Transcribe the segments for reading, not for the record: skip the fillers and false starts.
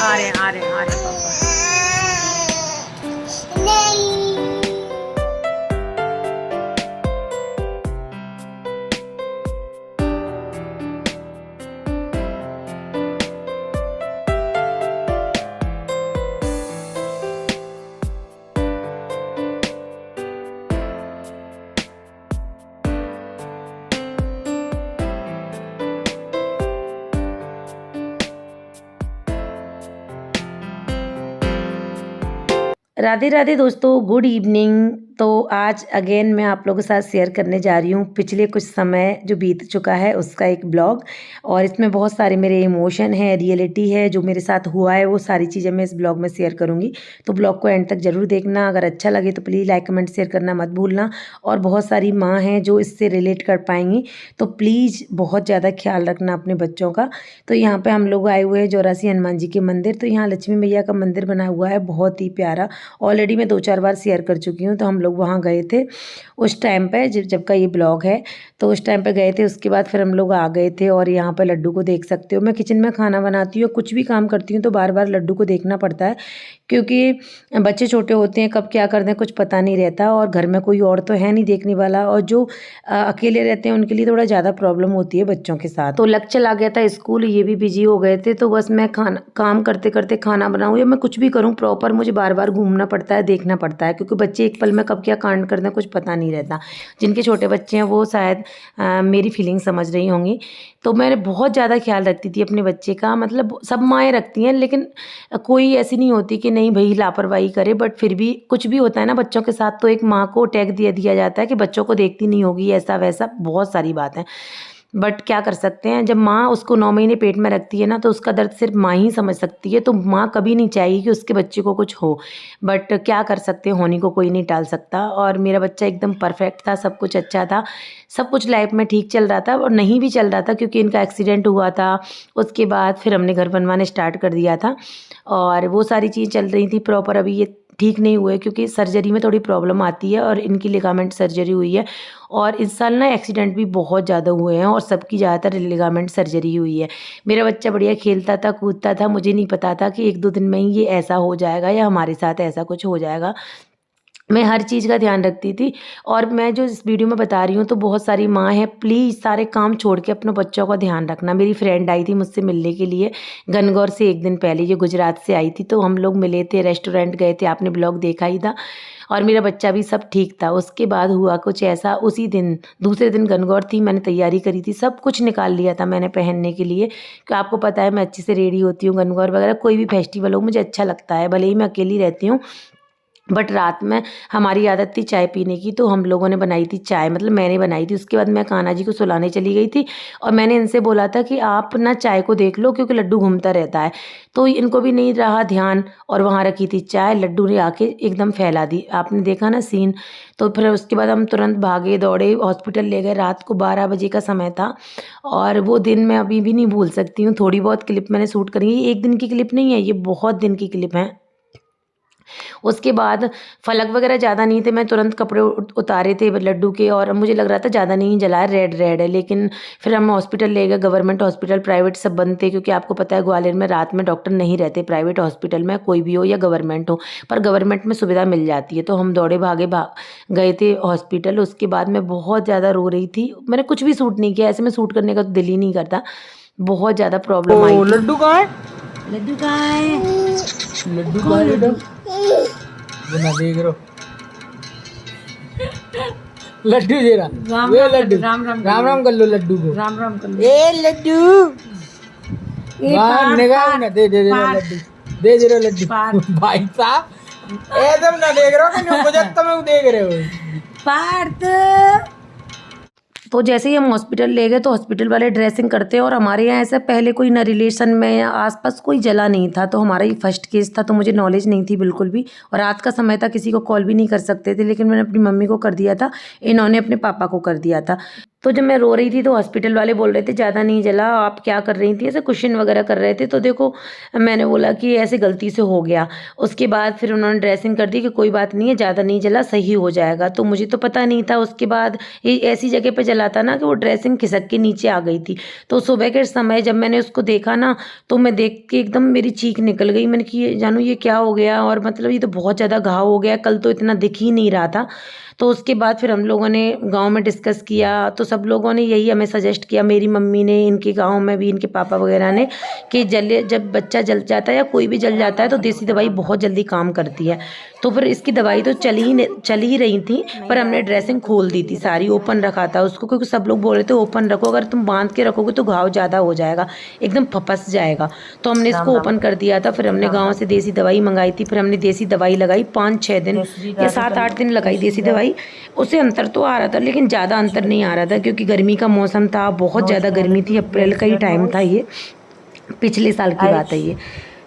आ रहे पापा। राधे राधे दोस्तों, गुड इवनिंग। तो आज अगेन मैं आप लोगों के साथ शेयर करने जा रही हूँ पिछले कुछ समय जो बीत चुका है उसका एक ब्लॉग। और इसमें बहुत सारे मेरे इमोशन है, रियलिटी है, जो मेरे साथ हुआ है वो सारी चीज़ें मैं इस ब्लॉग में शेयर करूँगी। तो ब्लॉग को एंड तक ज़रूर देखना। अगर अच्छा लगे तो प्लीज़ लाइक कमेंट शेयर करना मत भूलना। और बहुत सारी माँ हैं जो इससे रिलेट कर पाएंगी, तो प्लीज़ बहुत ज़्यादा ख्याल रखना अपने बच्चों का। तो यहाँ पर हम लोग आए हुए हैं चौरासी हनुमान जी के मंदिर। तो यहाँ लक्ष्मी मैया का मंदिर बना हुआ है, बहुत ही प्यारा। ऑलरेडी मैं 2-4 बार शेयर कर चुकी हूँ। तो हम लोग वहाँ गए थे उस टाइम पे, जब का ये ब्लॉग है, तो उस टाइम पे गए थे। उसके बाद फिर हम लोग आ गए थे। और यहाँ पे लड्डू को देख सकते हो, मैं किचन में खाना बनाती हूँ, कुछ भी काम करती हूँ तो बार बार लड्डू को देखना पड़ता है, क्योंकि बच्चे छोटे होते हैं, कब क्या कर दें कुछ पता नहीं रहता। और घर में कोई और तो है नहीं देखने वाला, और जो अकेले रहते हैं उनके लिए थोड़ा ज़्यादा प्रॉब्लम होती है बच्चों के साथ। तो लग चला गया था स्कूल, ये भी बिजी हो गए थे। तो बस मैं काम करते करते खाना बनाऊँ या मैं कुछ भी करूँ प्रॉपर, मुझे बार बार घूमना पड़ता है, देखना पड़ता है, क्योंकि बच्चे एक पल में कब क्या कांड कर दें कुछ पता नहीं रहता। जिनके छोटे बच्चे हैं वो शायद मेरी फीलिंग समझ रही होंगी। तो मैंने बहुत ज़्यादा ख्याल रखती थी अपने बच्चे का, मतलब सब माएँ रखती हैं, लेकिन कोई ऐसी नहीं होती कि नहीं भाई लापरवाही करे। बट फिर भी कुछ भी होता है ना बच्चों के साथ, तो एक माँ को टैग दिया जाता है कि बच्चों को देखती नहीं होगी, ऐसा वैसा बहुत सारी बात है। बट क्या कर सकते हैं, जब माँ उसको 9 महीने पेट में रखती है ना, तो उसका दर्द सिर्फ माँ ही समझ सकती है। तो माँ कभी नहीं चाहेगी कि उसके बच्चे को कुछ हो। बट क्या कर सकते हैं, होने को कोई नहीं टाल सकता। और मेरा बच्चा एकदम परफेक्ट था, सब कुछ अच्छा था, सब कुछ लाइफ में ठीक चल रहा था। और नहीं भी चल रहा था क्योंकि इनका एक्सीडेंट हुआ था। उसके बाद फिर हमने घर बनवाने स्टार्ट कर दिया था, और वो सारी चीज़ चल रही थी प्रॉपर। अभी ये ठीक नहीं हुए क्योंकि सर्जरी में थोड़ी प्रॉब्लम आती है, और इनकी लिगामेंट सर्जरी हुई है। और इस साल ना एक्सीडेंट भी बहुत ज़्यादा हुए हैं, और सबकी ज़्यादातर लिगामेंट सर्जरी हुई है। मेरा बच्चा बढ़िया खेलता था, कूदता था, मुझे नहीं पता था कि 1-2 दिन में ही ये ऐसा हो जाएगा या हमारे साथ ऐसा कुछ हो जाएगा। मैं हर चीज़ का ध्यान रखती थी। और मैं जो इस वीडियो में बता रही हूँ, तो बहुत सारी माँ हैं, प्लीज़ सारे काम छोड़ के अपने बच्चों का ध्यान रखना। मेरी फ्रेंड आई थी मुझसे मिलने के लिए गनगौर से 1 दिन पहले, ये गुजरात से आई थी। तो हम लोग मिले थे, रेस्टोरेंट गए थे, आपने ब्लॉग देखा ही था। और मेरा बच्चा भी सब ठीक था। उसके बाद हुआ कुछ ऐसा, उसी दिन दूसरे दिन गनगौर थी, मैंने तैयारी करी थी, सब कुछ निकाल लिया था मैंने पहनने के लिए, कि आपको पता है मैं अच्छे से रेडी होती हूँ। गनगौर वगैरह कोई भी फेस्टिवल हो मुझे अच्छा लगता है, भले ही मैं अकेली रहती हूँ। बट रात में हमारी आदत थी चाय पीने की, तो हम लोगों ने बनाई थी चाय, मतलब मैंने बनाई थी। उसके बाद मैं कान्हा जी को सुलाने चली गई थी, और मैंने इनसे बोला था कि आप ना चाय को देख लो, क्योंकि लड्डू घूमता रहता है। तो इनको भी नहीं रहा ध्यान, और वहाँ रखी थी चाय, लड्डू ने आके एकदम फैला दी। आपने देखा ना सीन। तो फिर उसके बाद हम तुरंत भागे दौड़े, हॉस्पिटल ले गए। रात को 12 बजे का समय था, और वो दिन मैं अभी भी नहीं भूल सकती हूँ। थोड़ी बहुत क्लिप मैंने शूट करी, ये 1 दिन की क्लिप नहीं है, ये बहुत दिन की क्लिप है। उसके बाद फलक वगैरह ज़्यादा नहीं थे, मैं तुरंत कपड़े उतारे थे लड्डू के, और मुझे लग रहा था ज़्यादा नहीं जलाया, रेड है। लेकिन फिर हम हॉस्पिटल ले गए, गवर्नमेंट हॉस्पिटल, प्राइवेट सब बंद थे, क्योंकि आपको पता है ग्वालियर में रात में डॉक्टर नहीं रहते प्राइवेट हॉस्पिटल में, कोई भी हो या गवर्नमेंट हो। पर गवर्नमेंट में सुविधा मिल जाती है। तो हम दौड़े भागे गए थे हॉस्पिटल। उसके बाद मैं बहुत ज़्यादा रो रही थी, मैंने कुछ भी सूट नहीं किया, ऐसे में सूट करने का तो दिल ही नहीं करता, बहुत ज़्यादा प्रॉब्लम आई। लड्डू कहाँ है? लड्डू कहाँ है? लड्डू कहाँ है? लड्डू बना देख रहा लड्डू दे रहा, ये लड्डू राम राम कर लो लड्डू को, राम राम कर लो। ए लड्डू बाहर निकाल ना, दे लड्डू, दे रहा लड्डू। भाई साहब एकदम ना देख रहा हूँ, गुजरता में देख रहे हो पार्थ। तो जैसे ही हम हॉस्पिटल ले गए, तो हॉस्पिटल वाले ड्रेसिंग करते हैं, और हमारे यहाँ ऐसा पहले कोई ना रिलेशन में या आसपास कोई जला नहीं था। तो हमारा ये फर्स्ट केस था, तो मुझे नॉलेज नहीं थी बिल्कुल भी, और रात का समय था, किसी को कॉल भी नहीं कर सकते थे। लेकिन मैंने अपनी मम्मी को कर दिया था, इन्होंने अपने पापा को कर दिया था। तो जब मैं रो रही थी तो हॉस्पिटल वाले बोल रहे थे ज़्यादा नहीं जला, आप क्या कर रही थी, ऐसे क्वेश्चन वगैरह कर रहे थे। तो देखो मैंने बोला कि ऐसे गलती से हो गया। उसके बाद फिर उन्होंने ड्रेसिंग कर दी कि कोई बात नहीं है, ज़्यादा नहीं जला, सही हो जाएगा। तो मुझे तो पता नहीं था। उसके बाद ये ऐसी जगह पे जला था ना कि वो ड्रेसिंग खिसक के नीचे आ गई थी। तो सुबह के समय जब मैंने उसको देखा ना, तो मैं देख के एकदम मेरी चीख निकल गई। मैंने कि जानू ये क्या हो गया, और मतलब ये तो बहुत ज़्यादा घाव हो गया, कल तो इतना दिख ही नहीं रहा था। तो उसके बाद फिर हम लोगों ने गांव में डिस्कस किया, तो सब लोगों ने यही हमें सजेस्ट किया, मेरी मम्मी ने, इनके गांव में भी इनके पापा वगैरह ने, कि जब बच्चा जल जाता है या कोई भी जल जाता है तो देसी दवाई बहुत जल्दी काम करती है। तो फिर इसकी दवाई तो चल ही रही थी, पर हमने ड्रेसिंग खोल दी थी, सारी ओपन रखा था उसको, क्योंकि सब लोग बोल रहे थे ओपन रखो, अगर तुम बांध के रखोगे तो घाव ज़्यादा हो जाएगा, एकदम फपस जाएगा। तो हमने इसको ओपन कर दिया था। फिर हमने गाँव से देसी दवाई मंगाई थी, फिर हमने देसी दवाई लगाई 5-6 दिन या 7-8 दिन लगाई देसी दवाई। उससे अंतर तो आ रहा था, लेकिन ज़्यादा अंतर नहीं आ रहा था, क्योंकि गर्मी का मौसम था, बहुत ज़्यादा गर्मी थी, अप्रैल का ही टाइम था, ये पिछले साल की बात है ये।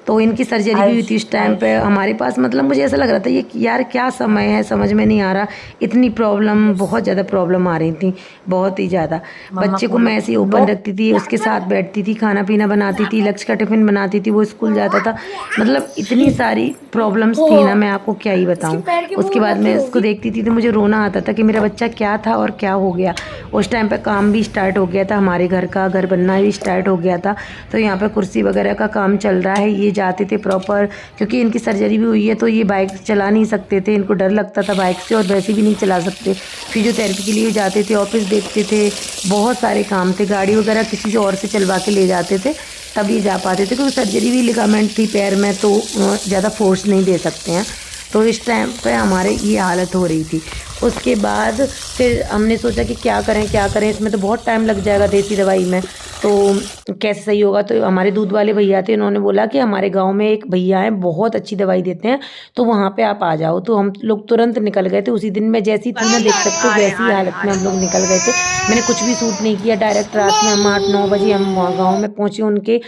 तो इनकी सर्जरी भी हुई थी उस टाइम पे हमारे पास। मतलब मुझे ऐसा लग रहा था ये यार क्या समय है, समझ में नहीं आ रहा, इतनी प्रॉब्लम, बहुत ज़्यादा प्रॉब्लम आ रही थी, बहुत ही ज़्यादा। बच्चे को मैं ऐसे ही ओपन रखती थी, उसके साथ बैठती थी, खाना पीना बनाती थी, लक्ष्य का टिफ़िन बनाती थी, वो स्कूल जाता था। मतलब इतनी सारी प्रॉब्लम्स थी ना, मैं आपको क्या ही बताऊँ। उसके बाद मैं उसको देखती थी तो मुझे रोना आता था कि मेरा बच्चा क्या था और क्या हो गया। उस टाइम पर काम भी स्टार्ट हो गया था, हमारे घर का घर बनना भी स्टार्ट हो गया था। तो यहाँ पर कुर्सी वगैरह का काम चल रहा है। ये जाते थे प्रॉपर, क्योंकि इनकी सर्जरी भी हुई है तो ये बाइक चला नहीं सकते थे, इनको डर लगता था बाइक से, और वैसे भी नहीं चला सकते। फिजियोथेरेपी के लिए जाते थे, ऑफिस देखते थे, बहुत सारे काम थे, गाड़ी वगैरह किसी से और से चलवा के ले जाते थे, तब ये जा पाते थे, क्योंकि सर्जरी भी लिगामेंट थी पैर में, तो ज़्यादा फोर्स नहीं दे सकते हैं। तो इस टाइम पे हमारे ये हालत हो रही थी। उसके बाद फिर हमने सोचा कि क्या करें, इसमें तो बहुत टाइम लग जाएगा देसी दवाई में, तो कैसे सही होगा। तो हमारे दूध वाले भैया थे, उन्होंने बोला कि हमारे गांव में एक भैया हैं, बहुत अच्छी दवाई देते हैं, तो वहाँ पे आप आ जाओ। तो हम लोग तुरंत निकल गए थे। उसी दिन में जैसी थी ना, देख सकते हो वैसी हालत में हम लोग निकल गए थे। मैंने कुछ भी सूट नहीं किया, डायरेक्ट रात में हम 8-9 बजे हम गाँव में पहुँचे उनके।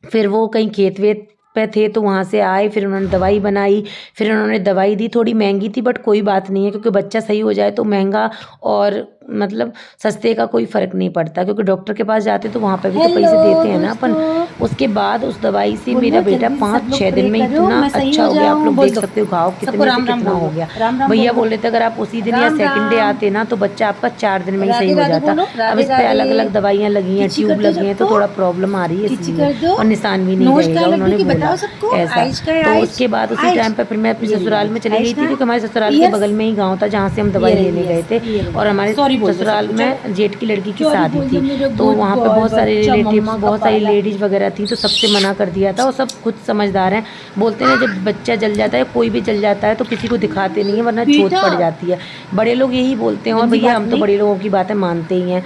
फिर वो कहीं खेत वेत पे थे तो वहाँ से आए, फिर उन्होंने दवाई बनाई, फिर उन्होंने दवाई दी। थोड़ी महंगी थी बट कोई बात नहीं है, क्योंकि बच्चा सही हो जाए तो महंगा और मतलब सस्ते का कोई फ़र्क नहीं पड़ता, क्योंकि डॉक्टर के पास जाते तो वहाँ पर भी तो पैसे देते हैं ना अपन। उसके बाद उस दवाई से मेरा बेटा 5-6 दिन में इतना अच्छा हो गया, आप लोग देख सकते हो घाव कितने से कितना हो गया। भैया बोल रहे थे अगर आप उसी दिन या सेकंड डे आते ना तो बच्चा आपका 4 दिन में ही सही हो जाता। अब इस पर अलग अलग दवाइयाँ लगी हैं, ट्यूब लगी हैं, तो थोड़ा प्रॉब्लम आ रही है इसलिए, और निशान भी नहीं रहेगा, उन्होंने बोला ऐसा। तो उसके बाद उसी टाइम पर फिर मैं अपने ससुराल में चली गई थी, क्योंकि हमारे ससुराल के बगल में ही गाँव था जहाँ से हम दवाई लेने गए थे, और हमारे ससुराल में जेठ की लड़की की शादी थी। तो वहाँ पे बहुत सारे रिलेटिव्स, बहुत सारी लेडीज वगैरह थी, तो सबसे मना कर दिया था। और सब खुद समझदार हैं, बोलते हैं जब बच्चा जल जाता है, कोई भी जल जाता है तो किसी को दिखाते नहीं है, वरना चोट पड़ जाती है। बड़े लोग यही बोलते हैं, और भैया हम तो बड़े लोगों की बातें मानते ही हैं।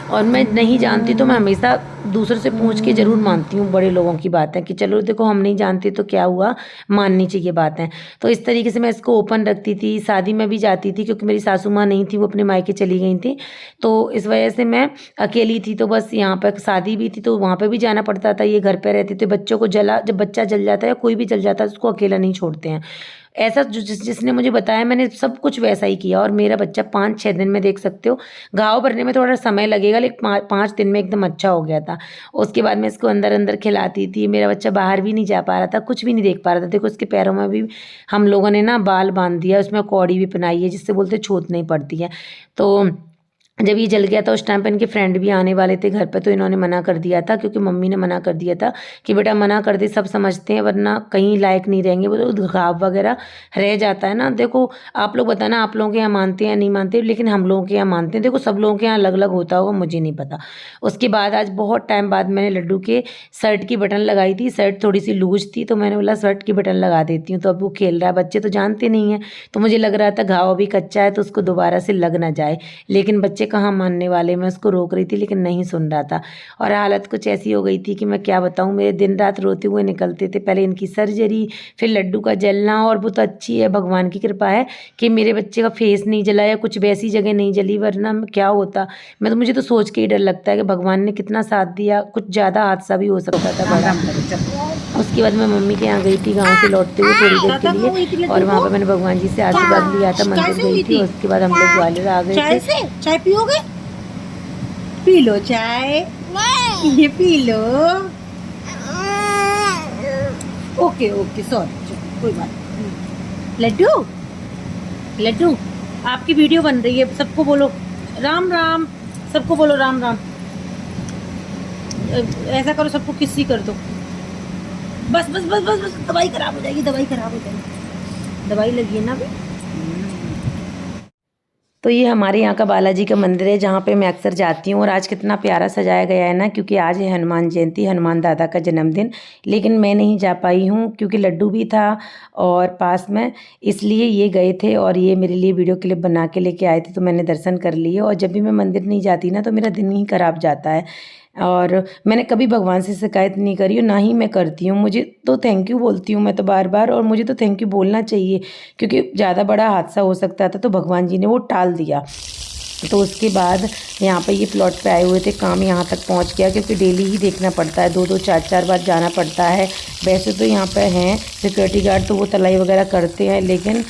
और मैं नहीं जानती तो मैं हमेशा दूसरों से पूछ के ज़रूर मानती हूँ बड़े लोगों की बातें, कि चलो देखो हम नहीं जानते तो क्या हुआ, माननी चाहिए बातें। तो इस तरीके से मैं इसको ओपन रखती थी। शादी में भी जाती थी, क्योंकि मेरी सासू माँ नहीं थी, वो अपने मायके चली गई थी, तो इस वजह से मैं अकेली थी। तो बस यहाँ पर शादी भी थी तो वहाँ पर भी जाना पड़ता था, ये घर पर रहती। तो बच्चों को जब बच्चा जल जाता है या कोई भी जल जाता है उसको अकेला नहीं छोड़ते हैं। ऐसा जिसने मुझे बताया मैंने सब कुछ वैसा ही किया, और मेरा बच्चा 5-6 दिन में देख सकते हो, घाव भरने में थोड़ा समय लगेगा लेकिन 5 दिन में एकदम अच्छा हो गया था। उसके बाद मैं इसको अंदर अंदर खिलाती थी। मेरा बच्चा बाहर भी नहीं जा पा रहा था, कुछ भी नहीं देख पा रहा था। देखो इसके पैरों में भी हम लोगों ने ना बाल बांध दिया, उसमें कौड़ी भी पहनाई है, जिससे बोलते छूत नहीं पड़ती है। तो जब ये जल गया था उस टाइम पे इनके फ्रेंड भी आने वाले थे घर पे, तो इन्होंने मना कर दिया था, क्योंकि मम्मी ने मना कर दिया था कि बेटा मना कर दे, सब समझते हैं वरना कहीं लायक नहीं रहेंगे, वो तो घाव वगैरह रह जाता है ना। देखो आप लोग बताना आप लोगों के यहाँ मानते हैं नहीं मानते, लेकिन हम लोगों के यहाँ मानते हैं। देखो सब लोगों के यहाँ अलग अलग होता होगा, मुझे नहीं पता। उसके बाद आज बहुत टाइम बाद मैंने लड्डू के शर्ट की बटन लगाई थी। शर्ट थोड़ी सी लूज थी तो मैंने बोला शर्ट की बटन लगा देती हूँ। तो अब वो खेल रहा है, बच्चे तो जानते नहीं हैं, तो मुझे लग रहा था घाव अभी कच्चा है तो उसको दोबारा से लग ना जाए, लेकिन बच्चे कहाँ मानने वाले। मैं उसको रोक रही थी लेकिन नहीं सुन रहा था, और हालत कुछ ऐसी हो गई थी कि मैं क्या बताऊं। मेरे दिन रात रोते हुए निकलते थे, पहले इनकी सर्जरी, फिर लड्डू का जलना। और वो तो अच्छी है, भगवान की कृपा है कि मेरे बच्चे का फेस नहीं जला या कुछ वैसी जगह नहीं जली, वरना क्या होता। मुझे तो सोच के ही डर लगता है कि भगवान ने कितना साथ दिया, कुछ ज़्यादा हादसा भी हो सकता था बड़ा। उसके बाद मैं मम्मी के यहाँ गई थी गाँव से लौटते हुए थोड़ी देर के लिए, और वहाँ पर मैंने भगवान जी से आशीर्वाद लिया था, मंदिर गई थी। उसके बाद हम लोग ग्वालियर आ गए थे। पियोगे? पी लो चाय, ये P low. Okay okay sorry, कोई बात नहीं। लड्डू लड्डू आपकी वीडियो बन रही है, सबको बोलो राम राम, सबको बोलो राम राम। ऐसा करो, सबको किसी कर दो। बस बस बस बस बस, दवाई खराब हो जाएगी, दवाई खराब हो जाएगी, दवाई लगी है ना अभी। तो ये हमारे यहाँ का बालाजी का मंदिर है जहाँ पे मैं अक्सर जाती हूँ। और आज कितना प्यारा सजाया गया है ना, क्योंकि आज है हनुमान जयंती, हनुमान दादा का जन्मदिन। लेकिन मैं नहीं जा पाई हूँ क्योंकि लड्डू भी था और पास में, इसलिए ये गए थे और ये मेरे लिए वीडियो क्लिप बना के लेके आए थे, तो मैंने दर्शन कर लिए। और जब भी मैं मंदिर नहीं जाती ना तो मेरा दिन ही खराब जाता है। और मैंने कभी भगवान से शिकायत नहीं करी और ना ही मैं करती हूँ। मुझे तो थैंक यू बोलती हूँ मैं तो बार बार, और मुझे तो थैंक यू बोलना चाहिए क्योंकि ज़्यादा बड़ा हादसा हो सकता था तो भगवान जी ने वो टाल दिया। तो उसके बाद यहाँ पे ये प्लॉट पे आए हुए थे, काम यहाँ तक पहुँच गया क्योंकि डेली ही देखना पड़ता है, 2-2 4-4 बार जाना पड़ता है। वैसे तो यहाँ पे हैं सिक्योरिटी गार्ड तो वो तलाई वगैरह करते हैं, लेकिन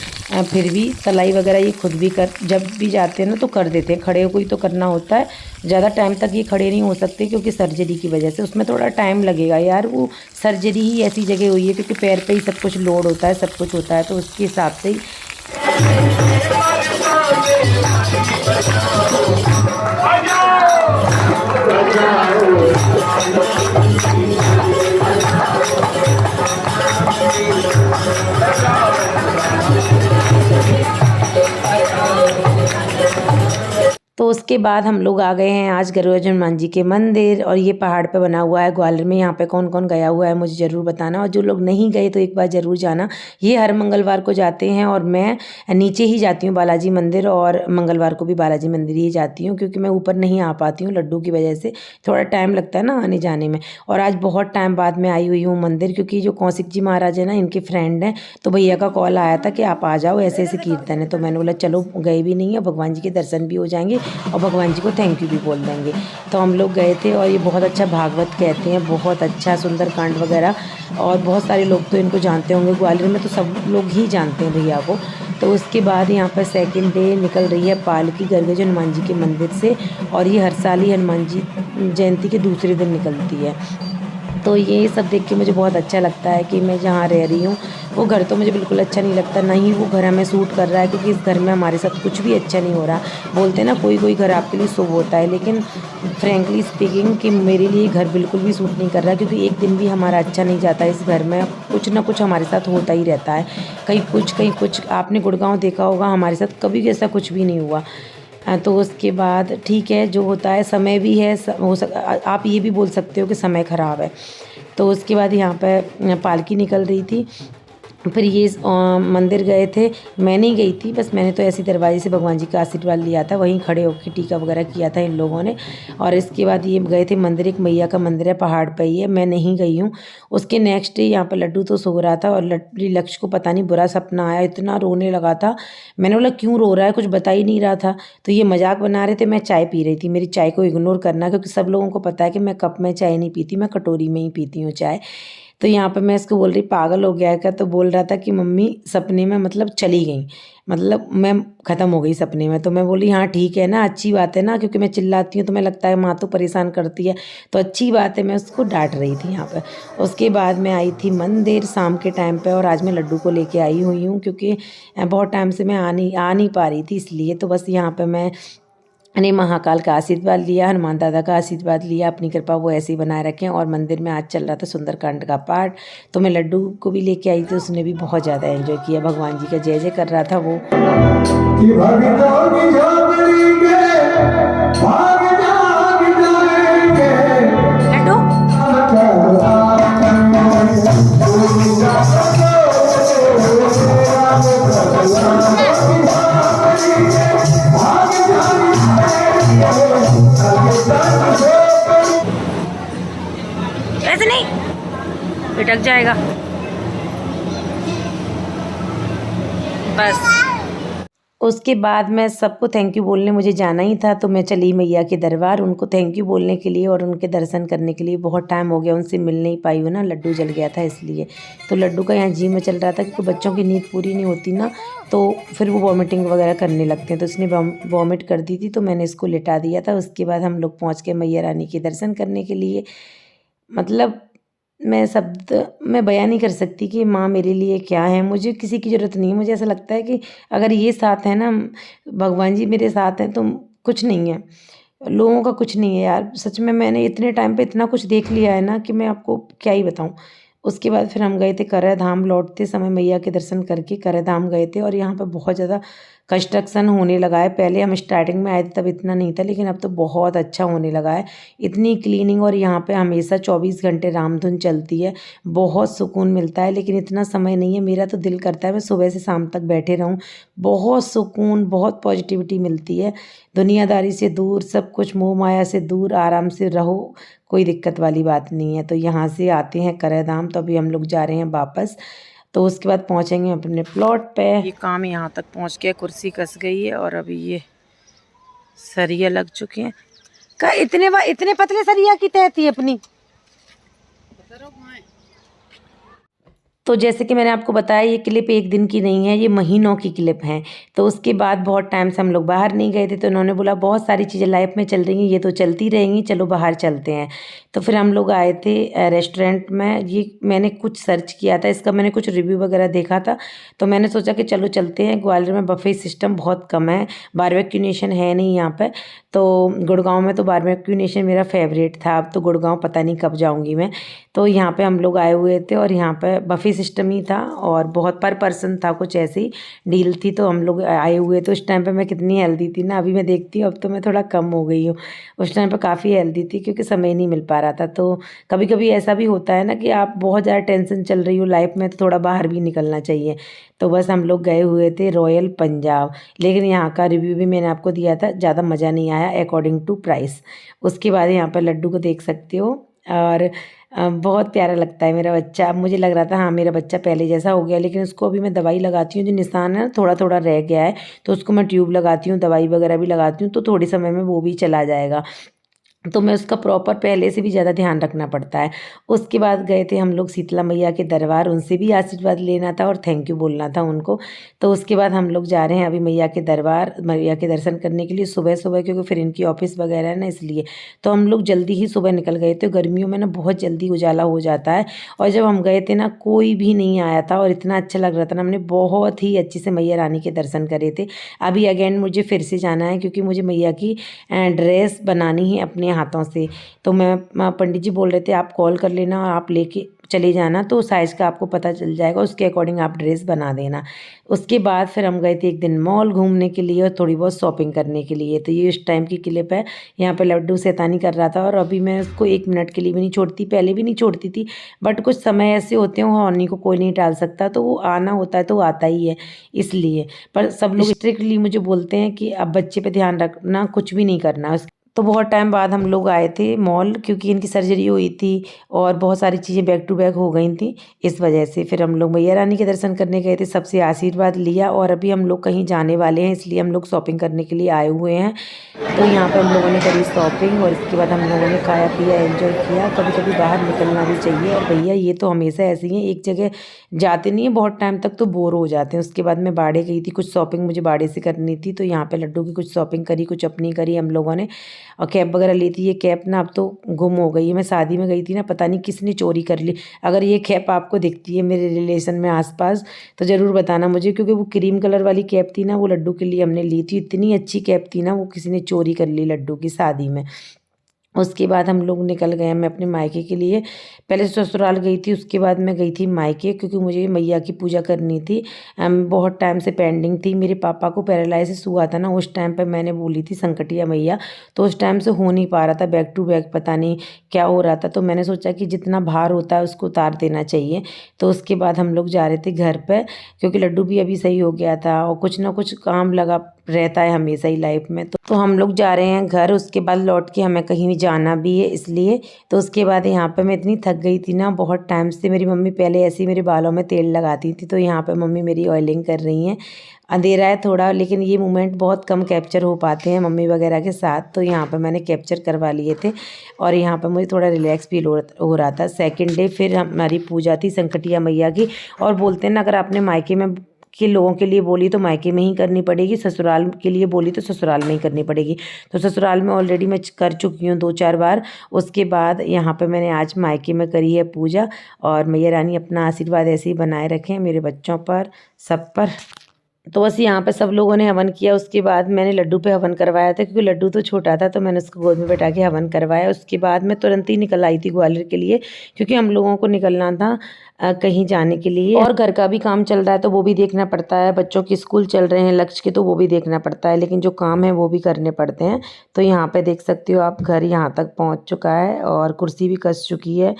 फिर भी तलाई वगैरह ये खुद भी जब भी जाते हैं ना तो कर देते हैं। खड़े हो कोई तो करना होता है, ज़्यादा टाइम तक ये खड़े नहीं हो सकते क्योंकि सर्जरी की वजह से उसमें थोड़ा टाइम लगेगा यार। वो सर्जरी ही ऐसी जगह हुई है क्योंकि पैर पे ही सब कुछ लोड होता है, सब कुछ होता है, तो उसके हिसाब से ही। तो उसके बाद हम लोग आ गए हैं आज गरुड़ हनुमान जी के मंदिर, और ये पहाड़ पे बना हुआ है ग्वालियर में। यहाँ पे कौन कौन गया हुआ है मुझे ज़रूर बताना, और जो लोग नहीं गए तो एक बार ज़रूर जाना। ये हर मंगलवार को जाते हैं और मैं नीचे ही जाती हूँ बालाजी मंदिर, और मंगलवार को भी बालाजी मंदिर ही जाती हूँ क्योंकि मैं ऊपर नहीं आ पाती हूँ लड्डू की वजह से, थोड़ा टाइम लगता है ना आने जाने में। और आज बहुत टाइम बाद मैं आई हुई हूँ मंदिर क्योंकि जो कौशिक जी महाराज है ना इनके फ्रेंड हैं, तो भैया का कॉल आया था कि आप आ जाओ, ऐसे ऐसे कीर्तन है। तो मैंने बोला चलो, गए भी नहीं है, भगवान जी के दर्शन भी हो जाएंगे और भगवान जी को थैंक यू भी बोल देंगे। तो हम लोग गए थे और ये बहुत अच्छा भागवत कहते हैं, बहुत अच्छा सुंदरकांड वगैरह, और बहुत सारे लोग तो इनको जानते होंगे, ग्वालियर में तो सब लोग ही जानते हैं भैया को। तो उसके बाद यहाँ पर सेकंड डे निकल रही है पालकी गरुड़ हनुमान जी के मंदिर से, और ये हर साल ही हनुमान जी जयंती के दूसरे दिन निकलती है। तो ये सब देख के मुझे बहुत अच्छा लगता है कि मैं जहाँ रह रही हूँ वो घर तो मुझे बिल्कुल अच्छा नहीं लगता, ना ही वो घर हमें सूट कर रहा है क्योंकि इस घर में हमारे साथ कुछ भी अच्छा नहीं हो रहा। बोलते हैं ना कोई कोई घर आपके लिए शुभ होता है, लेकिन फ्रेंकली स्पीकिंग कि मेरे लिए घर बिल्कुल भी सूट नहीं कर रहा क्योंकि एक दिन भी हमारा अच्छा नहीं जाता। इस घर में कुछ ना कुछ हमारे साथ होता ही रहता है, कहीं कुछ। आपने गुड़गांव देखा होगा, हमारे साथ कभी ऐसा कुछ भी नहीं हुआ। तो उसके बाद ठीक है, जो होता है समय भी है, आप ये भी बोल सकते हो कि समय ख़राब है। तो उसके बाद यहाँ पर पालकी निकल रही थी, फिर ये मंदिर गए थे। मैं नहीं गई थी, बस मैंने तो ऐसी दरवाजे से भगवान जी का आशीर्वाद लिया था, वहीं खड़े होकर टीका वगैरह किया था इन लोगों ने। और इसके बाद ये गए थे मंदिर, एक मैया का मंदिर है पहाड़ पे ही है, मैं नहीं गई हूँ। उसके नेक्स्ट डे यहाँ पर लड्डू तो सो रहा था और लक्ष्य को पता नहीं बुरा सपना आया, इतना रोने लगा था। मैंने बोला क्यों रो रहा है, कुछ बता ही नहीं रहा था। तो ये मजाक बना रहे थे, मैं चाय पी रही थी। मेरी चाय को इग्नोर करना क्योंकि सब लोगों को पता है कि मैं कप में चाय नहीं पीती, मैं कटोरी में ही पीती हूँ चाय। तो यहाँ पे मैं इसको बोल रही पागल हो गया है क्या, तो बोल रहा था कि मम्मी सपने में मतलब चली गई, मतलब मैं ख़त्म हो गई सपने में। तो मैं बोली हाँ ठीक है ना, अच्छी बात है ना, क्योंकि मैं चिल्लाती हूँ तो मैं लगता है माँ तो परेशान करती है, तो अच्छी बात है। मैं उसको डांट रही थी यहाँ पर। उसके बाद मैं आई थी मंदिर शाम के टाइम पे, और आज मैं लड्डू को लेके आई हुई हूँ क्योंकि बहुत टाइम से मैं आ नहीं पा रही थी, इसलिए। तो बस यहाँ पर मैंने महाकाल का आशीर्वाद लिया, हनुमान दादा का आशीर्वाद लिया, अपनी कृपा वो ऐसे ही बनाए रखें। और मंदिर में आज चल रहा था सुंदरकांड का पाठ, तो मैं लड्डू को भी लेके आई थी, उसने भी बहुत ज़्यादा एंजॉय किया, भगवान जी का जय जय कर रहा था वो। ऐसे नहीं, लटक जाएगा बस। उसके बाद मैं सबको थैंक यू बोलने मुझे जाना ही था, तो मैं चली मैया के दरबार उनको थैंक यू बोलने के लिए और उनके दर्शन करने के लिए। बहुत टाइम हो गया उनसे मिल नहीं पाई हूँ ना, लड्डू जल गया था इसलिए। तो लड्डू का यहाँ जी में चल रहा था क्योंकि बच्चों की नींद पूरी नहीं होती ना, तो फिर वो वॉमिटिंग वगैरह करने लगते हैं, तो इसने वॉमिट कर दी थी, तो मैंने इसको लिटा दिया था। उसके बाद हम लोग पहुँच गए मैया रानी के दर्शन करने के लिए। मतलब मैं बयान नहीं कर सकती कि माँ मेरे लिए क्या है। मुझे किसी की ज़रूरत नहीं है। मुझे ऐसा लगता है कि अगर ये साथ है ना, भगवान जी मेरे साथ हैं, तो कुछ नहीं है, लोगों का कुछ नहीं है यार। सच में मैंने इतने टाइम पे इतना कुछ देख लिया है ना कि मैं आपको क्या ही बताऊँ। उसके बाद फिर हम गए थे करय धाम। लौटते समय मैया के दर्शन करके करय धाम गए थे, और यहाँ पर बहुत ज़्यादा कंस्ट्रक्शन होने लगा है। पहले हम स्टार्टिंग में आए थे तब इतना नहीं था, लेकिन अब तो बहुत अच्छा होने लगा है। इतनी क्लीनिंग, और यहाँ पे हमेशा 24 घंटे रामधुन चलती है। बहुत सुकून मिलता है, लेकिन इतना समय नहीं है। मेरा तो दिल करता है मैं सुबह से शाम तक बैठे रहूँ। बहुत सुकून, बहुत पॉजिटिविटी मिलती है। दुनियादारी से दूर, सब कुछ मोह माया से दूर, आराम से रहो, कोई दिक्कत वाली बात नहीं है। तो यहाँ से आते हैं करय धाम, तो अभी हम लोग जा रहे हैं वापस। तो उसके बाद पहुँचेंगे अपने प्लॉट पे। ये काम यहाँ तक पहुँच गया, कुर्सी कस गई है और अभी ये सरिया लग चुके हैं। इतने पतले सरिया की तय थी अपनी। तो जैसे कि मैंने आपको बताया, ये क्लिप एक दिन की नहीं है, ये महीनों की क्लिप है। तो उसके बाद बहुत टाइम से हम लोग बाहर नहीं गए थे, तो उन्होंने बोला बहुत सारी चीज़ें लाइफ में चल रही हैं, ये तो चलती रहेंगी, चलो बाहर चलते हैं। तो फिर हम लोग आए थे रेस्टोरेंट में। ये मैंने कुछ सर्च किया था, इसका मैंने कुछ रिव्यू वगैरह देखा था, तो मैंने सोचा कि चलो चलते हैं। ग्वालियर में बफे सिस्टम बहुत कम है, बारबेक्यू नेशन है नहीं यहाँ पर। तो गुड़गांव में तो बारबेक्यू नेशन मेरा फेवरेट था। अब तो गुड़गांव पता नहीं कब जाऊँगी मैं। तो यहाँ पे हम लोग आए हुए थे, और यहाँ पे बफे सिस्टम ही था, और बहुत पर पर्सन था, कुछ ऐसी डील थी। तो हम लोग आए हुए थे। उस टाइम पे मैं कितनी हेल्दी थी ना, अभी मैं देखती हूँ अब तो मैं थोड़ा कम हो गई हूँ। उस टाइम पे काफ़ी हेल्दी थी क्योंकि समय नहीं मिल पा रहा था। तो कभी कभी ऐसा भी होता है ना कि आप बहुत ज़्यादा टेंशन चल रही हो लाइफ में, तो थोड़ा बाहर भी निकलना चाहिए। तो बस हम लोग गए हुए थे रॉयल पंजाब, लेकिन यहाँ का रिव्यू भी मैंने आपको दिया था, ज़्यादा मज़ा नहीं आया अकॉर्डिंग टू प्राइस। उसके बाद यहाँ पर लड्डू को देख सकते हो, और बहुत प्यारा लगता है मेरा बच्चा। अब मुझे लग रहा था हाँ मेरा बच्चा पहले जैसा हो गया, लेकिन उसको अभी मैं दवाई लगाती हूँ, जो निशान है ना थोड़ा थोड़ा रह गया है, तो उसको मैं ट्यूब लगाती हूँ, दवाई वगैरह भी लगाती हूँ, तो थोड़ी समय में वो भी चला जाएगा। तो मैं उसका प्रॉपर पहले से भी ज़्यादा ध्यान रखना पड़ता है। उसके बाद गए थे हम लोग शीतला मैया के दरबार, उनसे भी आशीर्वाद लेना था और थैंक यू बोलना था उनको। तो उसके बाद हम लोग जा रहे हैं अभी मैया के दरबार, मैया के दर्शन करने के लिए सुबह सुबह, क्योंकि फिर इनकी ऑफिस वगैरह है ना, इसलिए। तो हम लोग जल्दी ही सुबह निकल गए थे। गर्मियों में ना बहुत जल्दी उजाला हो जाता है, और जब हम गए थे ना कोई भी नहीं आया था, और इतना अच्छा लग रहा था ना, हमने बहुत ही अच्छे से मैया रानी के दर्शन करे थे। अभी अगेन मुझे फिर से जाना है, क्योंकि मुझे मैया की ड्रेस बनानी है अपने हाथों से। तो मैं पंडित जी बोल रहे थे आप कॉल कर लेना और आप लेके चले जाना, तो साइज़ का आपको पता चल जाएगा, उसके अकॉर्डिंग आप ड्रेस बना देना। उसके बाद फिर हम गए थे एक दिन मॉल घूमने के लिए और थोड़ी बहुत शॉपिंग करने के लिए। तो ये उस टाइम की क्लिप है। यहाँ पे लड्डू शैतानी कर रहा था, और अभी मैं उसको 1 मिनट के लिए भी नहीं छोड़ती, पहले भी नहीं छोड़ती थी, बट कुछ समय ऐसे होते हैं वो हॉर्नी को कोई नहीं टाल सकता, तो वो आना होता है तो वो आता ही है, इसलिए। पर सब लोग स्ट्रिक्टली मुझे बोलते हैं कि अब बच्चे पे ध्यान रखना, कुछ भी नहीं करना। तो बहुत टाइम बाद हम लोग आए थे मॉल, क्योंकि इनकी सर्जरी हुई थी और बहुत सारी चीज़ें बैक टू बैक हो गई थी, इस वजह से। फिर हम लोग मैया रानी के दर्शन करने गए थे, सबसे आशीर्वाद लिया, और अभी हम लोग कहीं जाने वाले हैं, इसलिए हम लोग शॉपिंग करने के लिए आए हुए हैं। तो यहाँ पर हम लोगों ने करी शॉपिंग, और इसके बाद हम लोगों ने खाया पिया, एंजॉय किया। कभी कभी बाहर निकलना भी चाहिए, और भैया ये तो हमेशा ऐसे ही हैं, एक जगह जाते नहीं है बहुत टाइम तक तो बोर हो जाते हैं। उसके बाद मैं बाड़े गई थी, कुछ शॉपिंग मुझे बाड़े से करनी थी, तो यहाँ पे लड्डू की कुछ शॉपिंग करी, कुछ अपनी करी हम लोगों ने, और कैप वगैरह ली थी। ये कैप ना अब तो गुम हो गई है, मैं शादी में गई थी ना, पता नहीं किसने चोरी कर ली। अगर ये कैप आपको दिखती है मेरे रिलेशन में आसपास, तो ज़रूर बताना मुझे, क्योंकि वो क्रीम कलर वाली कैप थी ना, वो लड्डू के लिए हमने ली थी। इतनी अच्छी कैप थी ना, वो किसी ने चोरी कर ली लड्डू की शादी में। उसके बाद हम लोग निकल गए, मैं अपने मायके के लिए। पहले ससुराल गई थी, उसके बाद मैं गई थी मायके, क्योंकि मुझे मैया की पूजा करनी थी। बहुत टाइम से पेंडिंग थी। मेरे पापा को पैरालाइसिस हुआ था ना, उस टाइम पे मैंने बोली थी संकटिया मैया, तो उस टाइम से हो नहीं पा रहा था, बैक टू बैक पता नहीं क्या हो रहा था। तो मैंने सोचा कि जितना भार होता है उसको उतार देना चाहिए। तो उसके बाद हम लोग जा रहे थे घर पर, क्योंकि लड्डू भी अभी सही हो गया था, और कुछ ना कुछ काम लगा रहता है हमेशा ही लाइफ में। तो हम लोग जा रहे हैं घर, उसके बाद लौट के हमें कहीं भी जाना भी है इसलिए। तो उसके बाद यहाँ पे मैं इतनी थक गई थी ना, बहुत टाइम से मेरी मम्मी पहले ऐसे ही मेरे बालों में तेल लगाती थी, तो यहाँ पे मम्मी मेरी ऑयलिंग कर रही हैं। अंधेरा है थोड़ा, लेकिन ये मोमेंट बहुत कम कैप्चर हो पाते हैं मम्मी वगैरह के साथ, तो यहाँ पे मैंने कैप्चर करवा लिए थे और यहाँ पे मुझे थोड़ा रिलैक्स फील हो रहा था। सेकंड डे फिर हमारी पूजा थी संकटिया मैया की, और बोलते हैं ना अगर आपने मायके में के लोगों के लिए बोली तो मायके में ही करनी पड़ेगी, ससुराल के लिए बोली तो ससुराल में ही करनी पड़ेगी। तो ससुराल में ऑलरेडी मैं कर चुकी हूँ 2-4 बार। उसके बाद यहाँ पे मैंने आज मायके में करी है पूजा, और मैया रानी अपना आशीर्वाद ऐसे ही बनाए रखें मेरे बच्चों पर, सब पर। तो बस यहाँ पे सब लोगों ने हवन किया। उसके बाद मैंने लड्डू पे हवन करवाया था, क्योंकि लड्डू तो छोटा था तो मैंने उसको गोद में बैठा के हवन करवाया। उसके बाद मैं तुरंत ही निकल आई थी ग्वालियर के लिए, क्योंकि हम लोगों को निकलना था कहीं जाने के लिए, और घर का भी काम चल रहा है तो वो भी देखना पड़ता है। बच्चों के स्कूल चल रहे हैं लक्ष्य के, तो वो भी देखना पड़ता है, लेकिन जो काम है वो भी करने पड़ते हैं। तो यहाँ पे देख सकते हो आप, घर यहाँ तक पहुँच चुका है और कुर्सी भी कस चुकी है।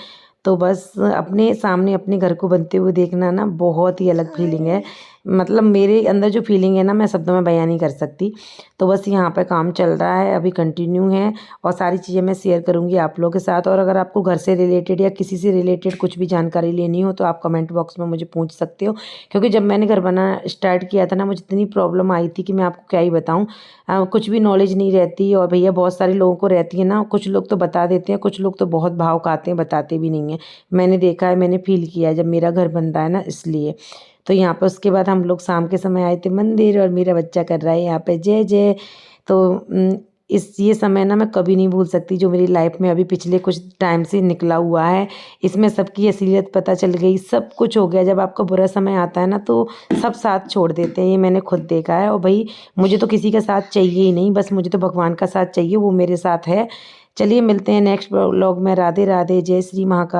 तो बस अपने सामने अपने घर को बनते हुए देखना ना बहुत ही अलग फीलिंग है। मतलब मेरे अंदर जो फीलिंग है ना, मैं शब्दों में बयान नहीं कर सकती। तो बस यहाँ पे काम चल रहा है, अभी कंटिन्यू है, और सारी चीज़ें मैं शेयर करूँगी आप लोगों के साथ। और अगर आपको घर से रिलेटेड या किसी से रिलेटेड कुछ भी जानकारी लेनी हो तो आप कमेंट बॉक्स में मुझे पूछ सकते हो, क्योंकि जब मैंने घर बनाना स्टार्ट किया था ना, मुझे इतनी प्रॉब्लम आई थी कि मैं आपको क्या ही बताऊँ। कुछ भी नॉलेज नहीं रहती, और भैया बहुत सारे लोगों को रहती है ना, कुछ लोग तो बता देते हैं, कुछ लोग तो बहुत भाव खाते हैं, बताते भी नहीं हैं। मैंने देखा है, मैंने फील किया है जब मेरा घर बन रहा है ना, इसलिए। तो यहाँ पे उसके बाद हम लोग शाम के समय आए थे मंदिर, और मेरा बच्चा कर रहा है यहाँ पे जय जय। तो ये समय ना मैं कभी नहीं भूल सकती, जो मेरी लाइफ में अभी पिछले कुछ टाइम से निकला हुआ है। इसमें सबकी असलियत पता चल गई, सब कुछ हो गया। जब आपका बुरा समय आता है ना तो सब साथ छोड़ देते हैं, ये मैंने खुद देखा है। और भाई मुझे तो किसी का साथ चाहिए ही नहीं, बस मुझे तो भगवान का साथ चाहिए, वो मेरे साथ है। चलिए मिलते हैं नेक्स्ट व्लॉग में। राधे राधे, जय श्री महाकाल।